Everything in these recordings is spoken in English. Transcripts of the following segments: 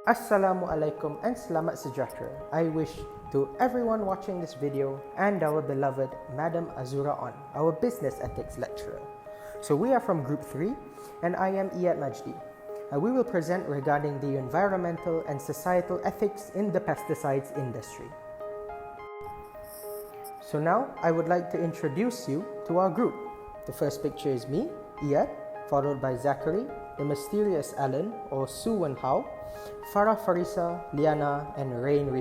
Assalamu alaikum and selamat sejahtera. I wish to everyone watching this video and our beloved Madam Azura On, our business ethics lecturer. So we are from group 3 and I am Iyad Majdi. We will present regarding the environmental and societal ethics in the pesticides industry. So now I would like to introduce you to our group. The first picture is me, Iyad, followed by Zachary, the mysterious Alan or Wenhao, Farah, Liyana, and Rayn.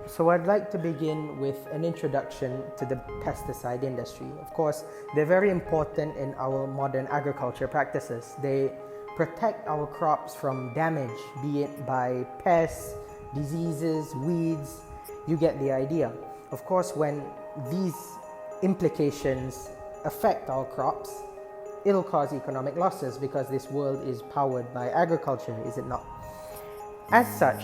So I'd like to begin with an introduction to the pesticide industry. Of course, they're very important in our modern agriculture practices. They protect our crops from damage, be it by pests, diseases, weeds. You get the idea. Of course, when these implications affect our crops, it'll cause economic losses because this world is powered by agriculture, is it not? As such,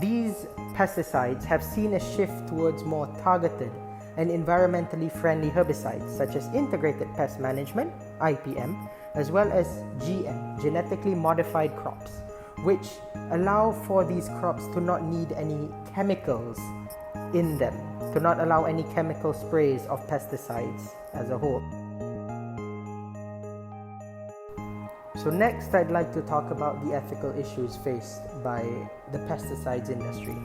these pesticides have seen a shift towards more targeted and environmentally friendly herbicides such as integrated pest management, IPM, as well as GM, genetically modified crops, which allow for these crops to not need any chemicals in them, to not allow any chemical sprays of pesticides as a whole. So next, I'd like to talk about the ethical issues faced by the pesticides industry.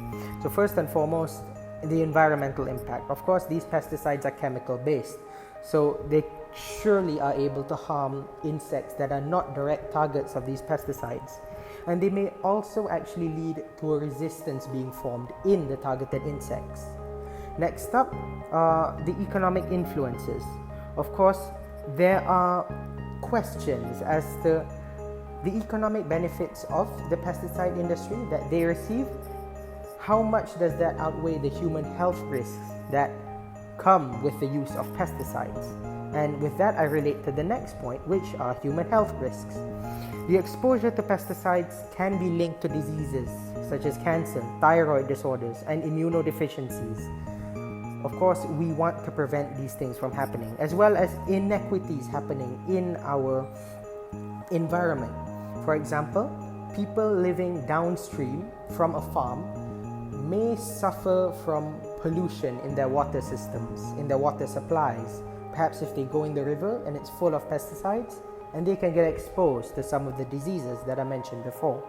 So first and foremost, the environmental impact. Of course, these pesticides are chemical based, so they surely are able to harm insects that are not direct targets of these pesticides. And they may also actually lead to a resistance being formed in the targeted insects. Next up, the economic influences. Of course, there are questions as to the economic benefits of the pesticide industry that they receive. How much does that outweigh the human health risks that come with the use of pesticides? And with that, I relate to the next point, which are human health risks. The exposure to pesticides can be linked to diseases such as cancer, thyroid disorders, and immunodeficiencies. Of course, we want to prevent these things from happening, as well as inequities happening in our environment. For example, people living downstream from a farm may suffer from pollution in their water systems, in their water supplies. Perhaps if they go in the river and it's full of pesticides, and they can get exposed to some of the diseases that I mentioned before.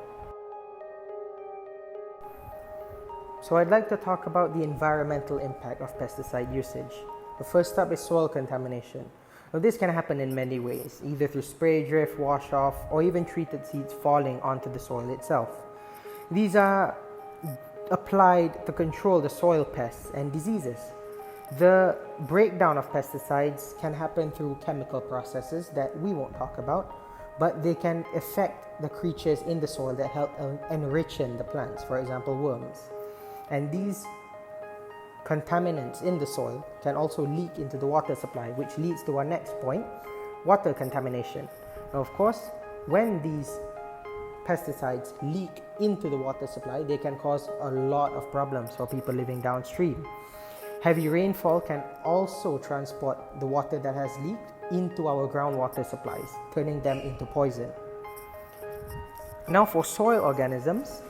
So I'd like to talk about the environmental impact of pesticide usage. The first up is soil contamination. Now this can happen in many ways, either through spray drift, wash off, or even treated seeds falling onto the soil itself. These are applied to control the soil pests and diseases. The breakdown of pesticides can happen through chemical processes that we won't talk about, but they can affect the creatures in the soil that help enrichen the plants, for example, worms. And these contaminants in the soil can also leak into the water supply, which leads to our next point, water contamination. Now, of course, when these pesticides leak into the water supply, they can cause a lot of problems for people living downstream. Heavy rainfall can also transport the water that has leaked into our groundwater supplies, turning them into poison. Now, for soil organisms,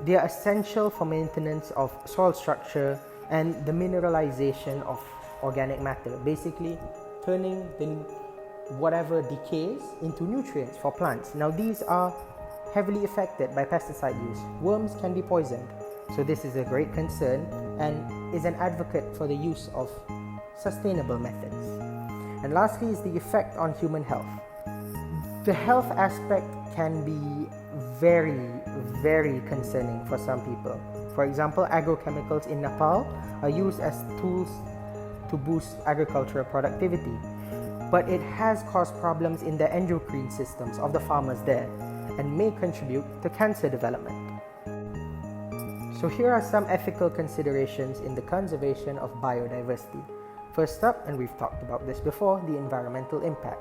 they are essential for maintenance of soil structure and the mineralization of organic matter, basically turning whatever decays into nutrients for plants. Now, these are heavily affected by pesticide use. Worms can be poisoned, so this is a great concern and is an advocate for the use of sustainable methods. And lastly is the effect on human health. The health aspect can be very, very concerning for some people. For example, agrochemicals in Nepal are used as tools to boost agricultural productivity, but it has caused problems in the endocrine systems of the farmers there and may contribute to cancer development. So here are some ethical considerations in the conservation of biodiversity. First up, and we've talked about this before, the environmental impact.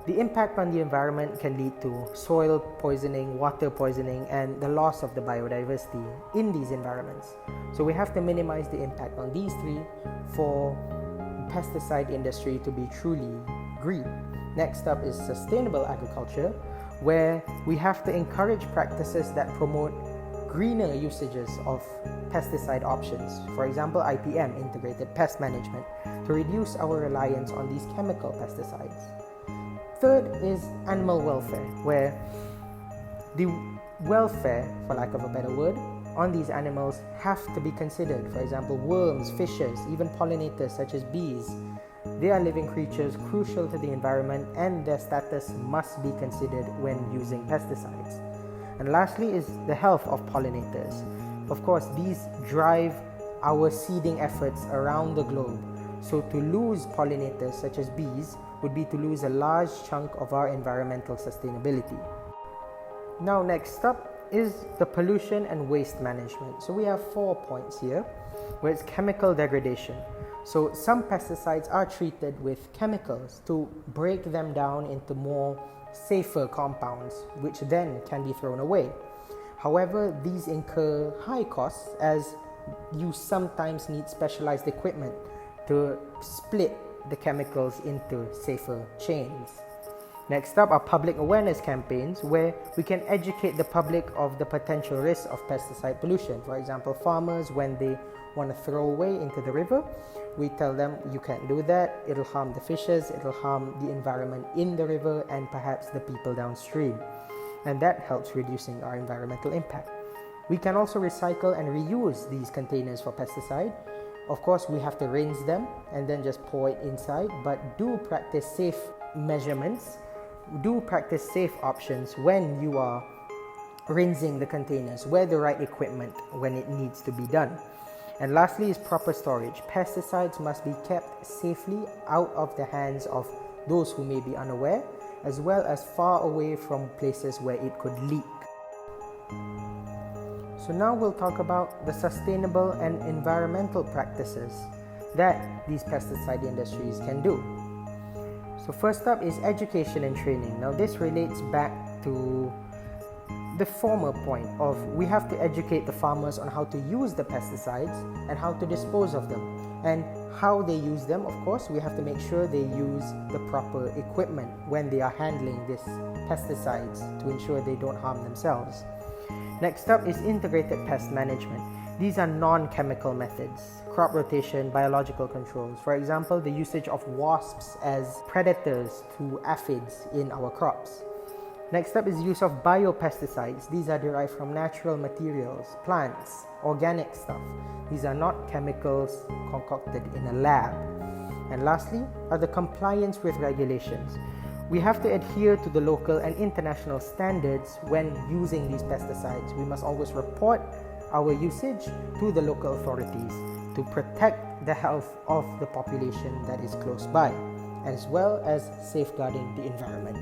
The impact on the environment can lead to soil poisoning, water poisoning, and the loss of the biodiversity in these environments. So we have to minimize the impact on these three for pesticide industry to be truly green. Next up is sustainable agriculture, where we have to encourage practices that promote greener usages of pesticide options. For example, IPM, integrated pest management, to reduce our reliance on these chemical pesticides. Third is animal welfare, where the welfare, for lack of a better word, on these animals have to be considered. For example, worms, fishes, even pollinators such as bees. They are living creatures crucial to the environment, and their status must be considered when using pesticides. And lastly is the health of pollinators. Of course, these drive our seeding efforts around the globe. So to lose pollinators such as bees would be to lose a large chunk of our environmental sustainability. Now next up is the pollution and waste management. So we have 4 points here, where it's chemical degradation. So some pesticides are treated with chemicals to break them down into more safer compounds, which then can be thrown away. However, these incur high costs, as you sometimes need specialized equipment to split the chemicals into safer chains. Next up are public awareness campaigns, where we can educate the public of the potential risks of pesticide pollution. For example, farmers, when they want to throw away into the river, we tell them you can't do that, it'll harm the fishes, it'll harm the environment in the river and perhaps the people downstream. And that helps reducing our environmental impact. We can also recycle and reuse these containers for pesticide. Of course, we have to rinse them and then just pour it inside, but do practice safe measurements. Do practice safe options when you are rinsing the containers. Wear the right equipment when it needs to be done. And lastly is proper storage. Pesticides must be kept safely out of the hands of those who may be unaware, as well as far away from places where it could leak. So now we'll talk about the sustainable and environmental practices that these pesticide industries can do. So first up is education and training. Now this relates back to the former point of we have to educate the farmers on how to use the pesticides and how to dispose of them. And how they use them, of course, we have to make sure they use the proper equipment when they are handling these pesticides to ensure they don't harm themselves. Next up is integrated pest management. These are non-chemical methods. Crop rotation, biological controls. For example, the usage of wasps as predators to aphids in our crops. Next up is use of biopesticides. These are derived from natural materials, plants, organic stuff. These are not chemicals concocted in a lab. And lastly are the compliance with regulations. We have to adhere to the local and international standards when using these pesticides. We must always report our usage to the local authorities to protect the health of the population that is close by, as well as safeguarding the environment.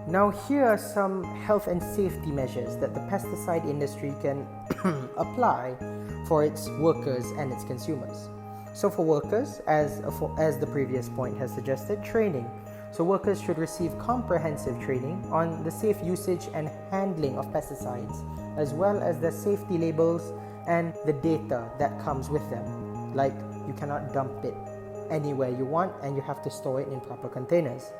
Now here are some health and safety measures that the pesticide industry can apply for its workers and its consumers. So for workers, as the previous point has suggested, training. So workers should receive comprehensive training on the safe usage and handling of pesticides, as well as the safety labels and the data that comes with them. Like, you cannot dump it anywhere you want and you have to store it in proper containers.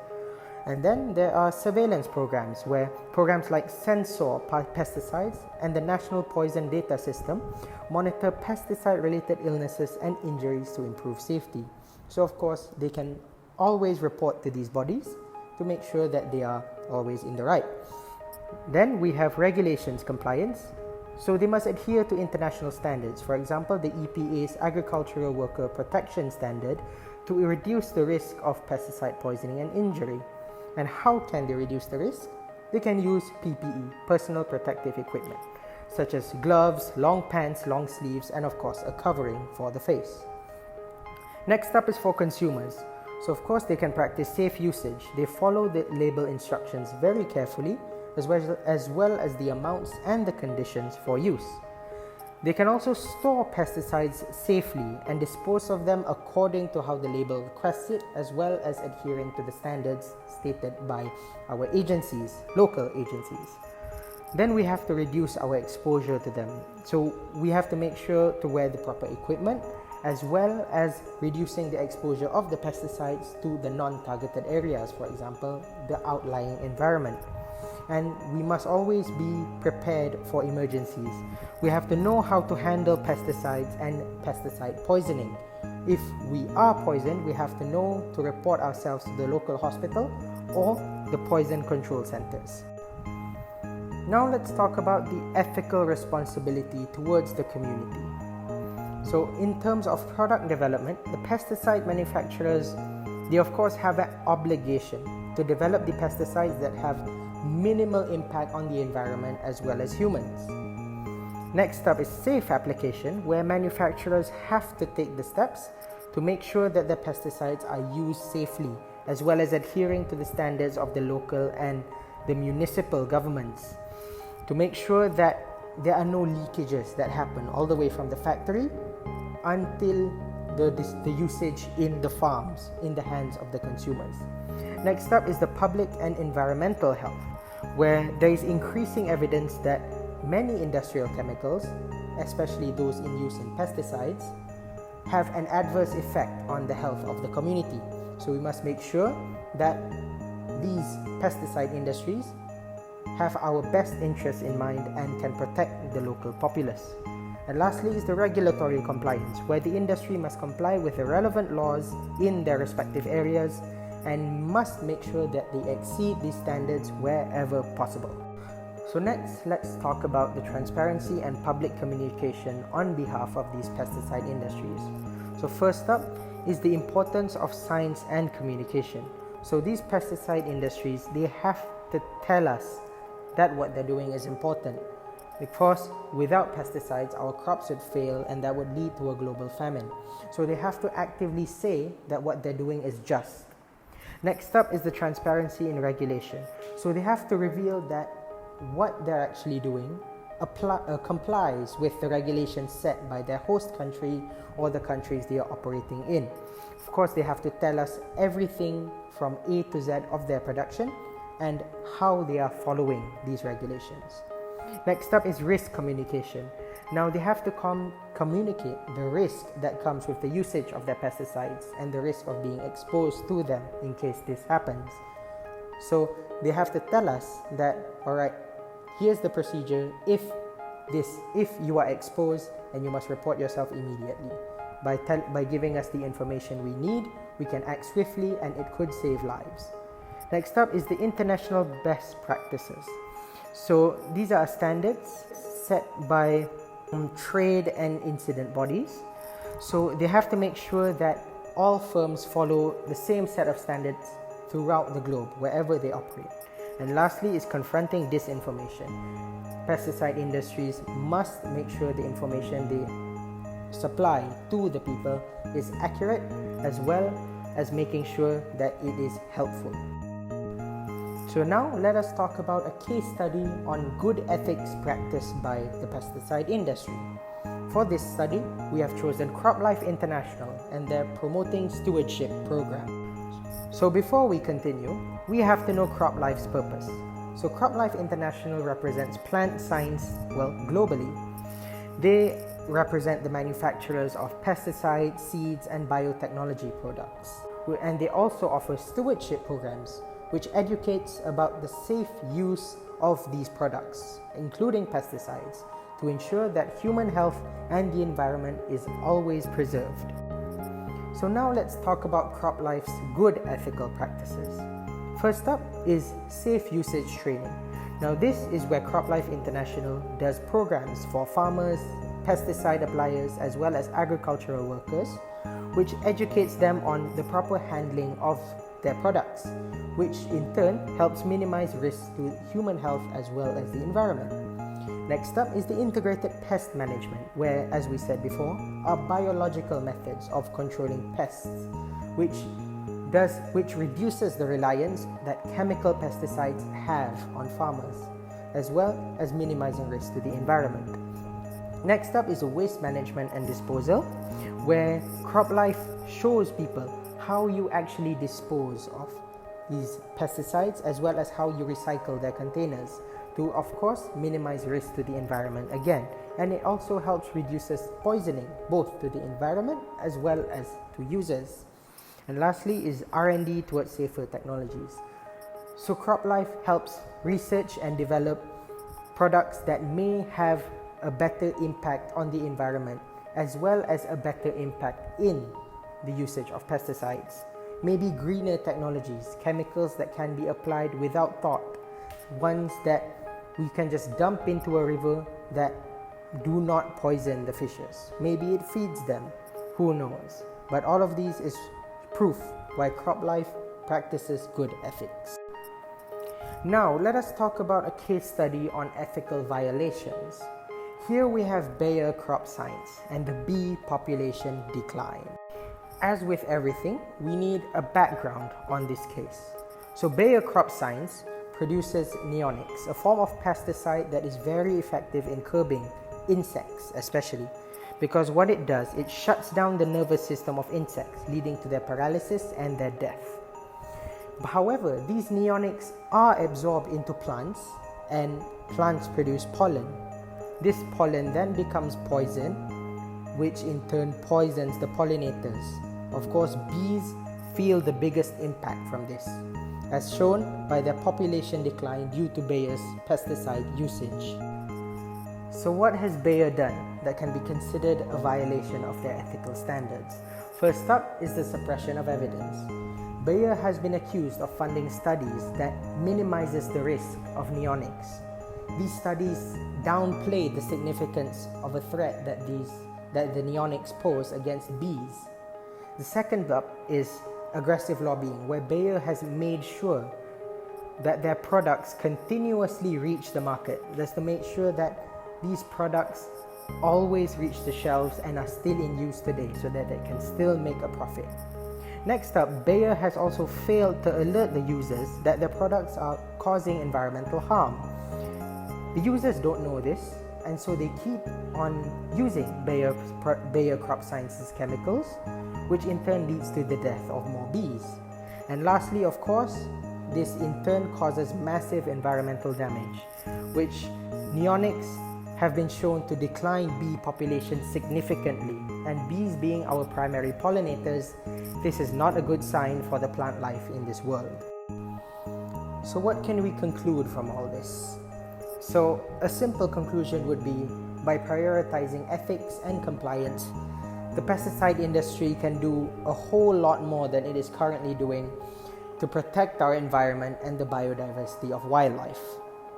And then there are surveillance programs, where programs like Sensor Pesticides and the National Poison Data System monitor pesticide-related illnesses and injuries to improve safety. So of course, they can always report to these bodies to make sure that they are always in the right. Then we have regulations compliance. So they must adhere to international standards. For example, the EPA's Agricultural Worker Protection Standard to reduce the risk of pesticide poisoning and injury. And how can they reduce the risk? They can use PPE, personal protective equipment, such as gloves, long pants, long sleeves, and of course a covering for the face. Next up is for consumers. So of course they can practice safe usage. They follow the label instructions very carefully, as well as the amounts and the conditions for use. They can also store pesticides safely and dispose of them according to how the label requests it, as well as adhering to the standards stated by our agencies, local agencies. Then we have to reduce our exposure to them. So we have to make sure to wear the proper equipment as well as reducing the exposure of the pesticides to the non-targeted areas, for example, the outlying environment. And we must always be prepared for emergencies. We have to know how to handle pesticides and pesticide poisoning. If we are poisoned, we have to know to report ourselves to the local hospital or the poison control centers. Now let's talk about the ethical responsibility towards the community. So in terms of product development, the pesticide manufacturers, they of course have an obligation to develop the pesticides that have minimal impact on the environment as well as humans. Next up is safe application, where manufacturers have to take the steps to make sure that the pesticides are used safely, as well as adhering to the standards of the local and the municipal governments, to make sure that there are no leakages that happen all the way from the factory until the usage in the farms, in the hands of the consumers. Next up is the public and environmental health, where there is increasing evidence that many industrial chemicals, especially those in use in pesticides, have an adverse effect on the health of the community. So we must make sure that these pesticide industries have our best interests in mind and can protect the local populace. And lastly is the regulatory compliance, where the industry must comply with the relevant laws in their respective areas and must make sure that they exceed these standards wherever possible. So next, let's talk about the transparency and public communication on behalf of these pesticide industries. So first up is the importance of science and communication. So these pesticide industries, they have to tell us that what they're doing is important, because without pesticides our crops would fail and that would lead to a global famine. So they have to actively say that what they're doing is just. Next up is the transparency in regulation. So they have to reveal that what they're actually doing complies with the regulations set by their host country or the countries they are operating in. Of course, they have to tell us everything from A to Z of their production and how they are following these regulations. Next up is risk communication. Now they have to communicate the risk that comes with the usage of their pesticides and the risk of being exposed to them in case this happens. So they have to tell us that, alright, here's the procedure if you are exposed, and you must report yourself immediately. By giving us the information we need, we can act swiftly and it could save lives. Next up is the international best practices. So these are standards set by trade and incident bodies. So they have to make sure that all firms follow the same set of standards throughout the globe, wherever they operate. And lastly is confronting disinformation. Pesticide industries must make sure the information they supply to the people is accurate, as well as making sure that it is helpful. So now let us talk about a case study on good ethics practiced by the pesticide industry. For this study, we have chosen CropLife International and their Promoting Stewardship program. So before we continue, we have to know CropLife's purpose. So CropLife International represents plant science, globally. They represent the manufacturers of pesticides, seeds, and biotechnology products. And they also offer stewardship programs, which educates about the safe use of these products, including pesticides, to ensure that human health and the environment is always preserved. So now let's talk about CropLife's good ethical practices. First up is safe usage training. Now this is where CropLife International does programs for farmers, pesticide appliers, as well as agricultural workers, which educates them on the proper handling of their products, which in turn helps minimize risks to human health as well as the environment. Next up is the integrated pest management, where, as we said before, are biological methods of controlling pests, which reduces the reliance that chemical pesticides have on farmers, as well as minimizing risk to the environment. Next up is waste management and disposal, where CropLife shows people how you actually dispose of these pesticides, as well as how you recycle their containers to, of course, minimize risk to the environment again, and it also helps reduces poisoning both to the environment as well as to users. And lastly is R&D towards safer technologies. So CropLife helps research and develop products that may have a better impact on the environment as well as a better impact in the usage of pesticides. Maybe greener technologies, chemicals that can be applied without thought, ones that we can just dump into a river that do not poison the fishes. Maybe it feeds them, who knows? But all of these is proof why CropLife practices good ethics. Now let us talk about a case study on ethical violations. Here we have Bayer crop science and the bee population decline. As with everything, we need a background on this case. So Bayer crop science produces neonics, a form of pesticide that is very effective in curbing insects especially, because what it does, it shuts down the nervous system of insects, leading to their paralysis and their death. However, these neonics are absorbed into plants and plants produce pollen. This pollen then becomes poison, which in turn poisons the pollinators. Of course, bees feel the biggest impact from this, as shown by their population decline due to Bayer's pesticide usage. So what has Bayer done that can be considered a violation of their ethical standards? First up is the suppression of evidence. Bayer has been accused of funding studies that minimizes the risk of neonics. These studies downplay the significance of a threat that the neonics pose against bees. The second up is aggressive lobbying, where Bayer has made sure that their products continuously reach the market. That's to make sure that these products always reach the shelves and are still in use today so that they can still make a profit. Next up, Bayer has also failed to alert the users that their products are causing environmental harm. The users don't know this, and so they keep on using Bayer Crop Sciences chemicals, which in turn leads to the death of more bees. And lastly, of course, this in turn causes massive environmental damage, which neonics have been shown to decline bee populations significantly, and bees being our primary pollinators, this is not a good sign for the plant life in this world. So what can we conclude from all this? So a simple conclusion would be, by prioritizing ethics and compliance, the pesticide industry can do a whole lot more than it is currently doing to protect our environment and the biodiversity of wildlife.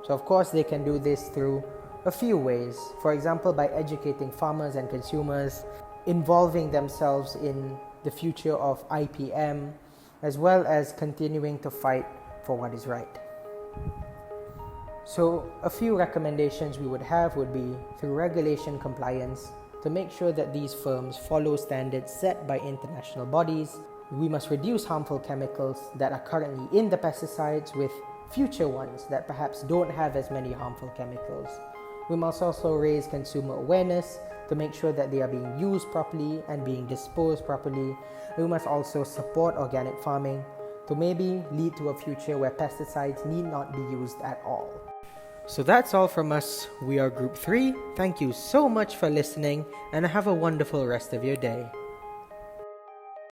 So of course they can do this through a few ways. For example, by educating farmers and consumers, involving themselves in the future of IPM, as well as continuing to fight for what is right. So a few recommendations we would have would be through regulation compliance to make sure that these firms follow standards set by international bodies. We must reduce harmful chemicals that are currently in the pesticides with future ones that perhaps don't have as many harmful chemicals. We must also raise consumer awareness to make sure that they are being used properly and being disposed properly. We must also support organic farming to maybe lead to a future where pesticides need not be used at all. So that's all from us. We are Group 3. Thank you so much for listening and have a wonderful rest of your day.